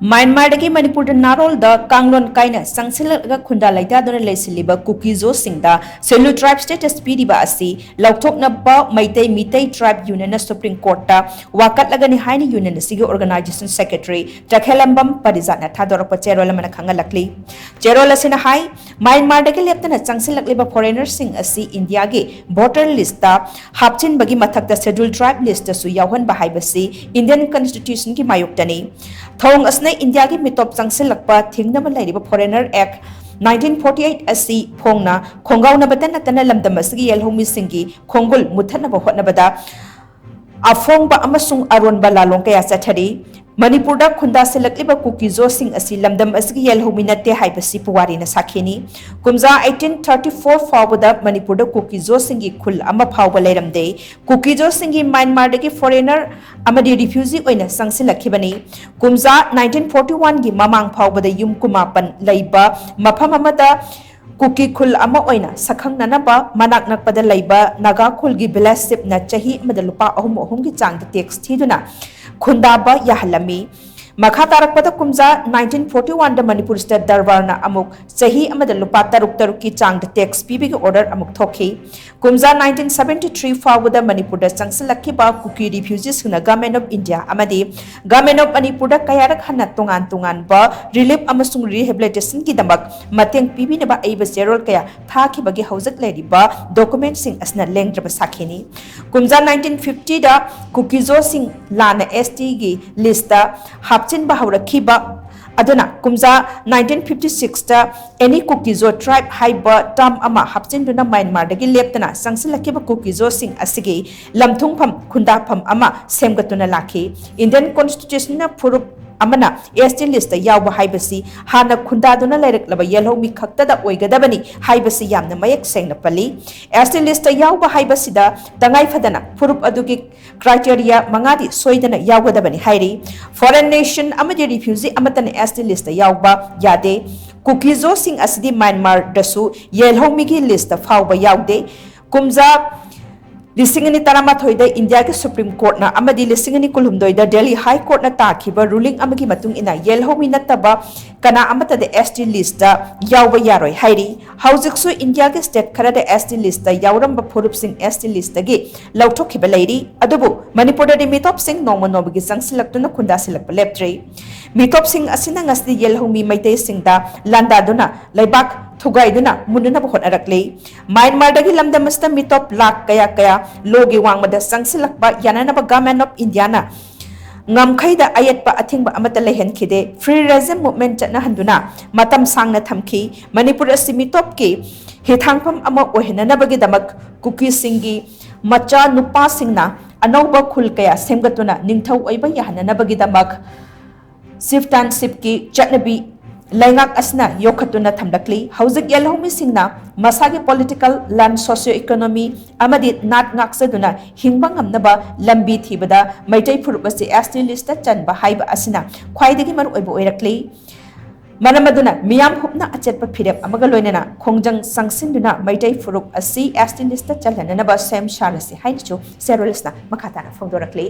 Myanmar की मणिपुर नारोल कांगलोन कायना चंगसिल्लक्लागा खुंदा लेइटादुना लेइसिल्लिबा कुकीजो सिंगदा शेड्यूल ट्राइब स्टेटस पीरिबा असि लौथोकनबा Meitei Meetei tribe union supreme court वाकटलागनि हाइना यूनियन असिगे ऑर्गेनाइजेशन सेक्रेटरी तखेल्लम्बम परिजात थादोरकपा चेरोल अमना खंगलक्ली चेरोल असिना हाई म्यांमार दगे लेप्तना चंगसिल्लक्लिबा फॉरेनर सिंग असि इंडिया गे वोटर लिस्ट हापचिनबगी मथक्ता शेड्यूल ट्राइब लिस्ट सु यावहनबा हाइबसि इंडियन कॉन्स्टिट्यूशन की मायोक्तनी थोंग असने इंडिया की मिटोप चंगसिल्लक्पा थिंगनबा लैरिबा फॉरेनर एक्ट 1948 असि फोंगना खोंगाउनबदा नतना लमदम असगी येलहोमी सिंगी खोंगुल मुथनबा होटनबदा अफोंगबा अमसुंग अरोनबा लालों कया चथरी मणिपुर खुंदा सिलक्लिबा कुकीजो सिंग असि लमदम असगी येलहोमी नते हाइबसि पुवारीना साखिनी कुमजा 1834 फावबदा मणिपुर कुकीजो सिंगी खुल अमा फावबा लेरमदे कुकीजो सिंगी म्यांमार दगी फॉरेनर अमदी रिफ्यूजी ओइना संगसिलखिबनी कुमजा 1941 गी ममांग फावबदा युम कुमापन लैबा मफम अमदा कुकी खुल अमा ओइना सखंगनबा मनाक नकपदा लैबा नागा खुल गी बिलासिप ना चही अमदा लुपा अहुम अहुम गी चांग टैक्स थीदुना खुंदाबा याहलमी मखा तारकपदा कुमजा 1941 दा मणिपुर स्टेट दरबारना अमुक चही अमदा लुपा तरुक तरुक की चांग टैक्स पीबी ऑर्डर अमुक थोखी कुमजा 1973 फावदा मणिपुर दा चंगसिलक्खिबा कुकी रिफ्यूजीज ना गवर्नमेंट ऑफ इंडिया अमदी गवर्नमेंट ऑफ मणिपुर दा कयारक हन्ना तोंगान तोंगान बा रिलीफ अमसुंग रिहेबिलिटेशन की दमक मतेंग पीबी नबा एबा जेरोल कया थाखिबगी हौजक लेरिबा डॉक्यूमेंट सिंग असना लेंग्रबा साखिनी कुमजा 1950 दा कुकीजो सिंग लाना एसटी गी लिस्ट हापचिन हौरखिबा अदुना कुमजा 1956 दा एनी कुकीजो ट्राइब हाइबा टर्म अमा हापचिनदुना म्यांमार दगी लेप्तना संगसिलखिबा कुकीजो सिंग असिगी लमथुंगफम खुंदाफम अमा सेमगतुना लाखी इंडियन कॉन्स्टिट्यूशन फुरुप अमना एसटी लिस्ट यावबा हाइबसि हाना खुंदादुना लेरकलबा येलहोमी खक्तदा ओइगदबनी हाइबसि यामना मयक सेंगना पल्ली एसटी लिस्ट यावबा हाइबसिदा तंगाई फदना फुरुप अदुगी क्राइटेरिया मंगादी सोइदना यावगदबनी हाइरी फॉरेन नेशन अमदि रिफ्यूजी अमतन एसटी लिस्ट यावबा यादे कुकीजो सिंग असदि म्यांमार दसु येलहोमी लिस्ट फावबा यावदे कुमजा लिसिंगनी तरामाथोइदा इंडिया के सुप्रीम कोर्ट ना अमदी लिसिंगनी कुलुमदोइदा दिल्ली हाई कोर्ट ना ताखिबा रूलिंग अमगी मतुंग इना येलहोमी नत्तबा कना अमतद एसटी लिस्ट यावबा यारोय हाइरी हाउजिकसु इंडिया के स्टेट खरदा एसटी लिस्ट यावरंबा फुरुप सिंग एसटी लिस्ट गे लौथोखिबा लैरी अदुबु मणिपुर दि मिटोप सिंग नोंग नोबगी संगसिलक्तुना खुंदा सिलक्पा लेप्ट्रे मिटोप सिंग असिना ngasti येलहोमी मैतै सिंगदा लांदादुना लैबाक थुगाइदुना मुनुना होटनरक्ले म्यांमार दगी लमदमस्ता मिटोप लाख कया कया लोगी वांगमदा संगसिलक्पा यानानबा गवर्नमेंट ऑफ इंडिया ना ngamkhaida ayatpa athingba amata lehenkhide free regime movement chana handuna matam sangna thamki manipur asimitop ke hethangpham ama ohenanabagi damak kuki singi macha nupa singna anauba khul kaya semgatuna ningthau oiba yahananabagi damak siftanship ki chatnabi laingak asna yokhatuna thamdakli hauzik yelhomi singna masagi political land socio economy amadi nat ngaksaduna hingba ngamnaba lambi thibada Meitei phurubasi ST list chanba haiba asina khwaidagi maru oibo oirakli manamaduna miyam hupna achetpa phirep amaga loinana khongjang sangsinduna Meitei phurub asi ST list chalhananaba sem sharasi hainichu serolisna makhatana phongdorakli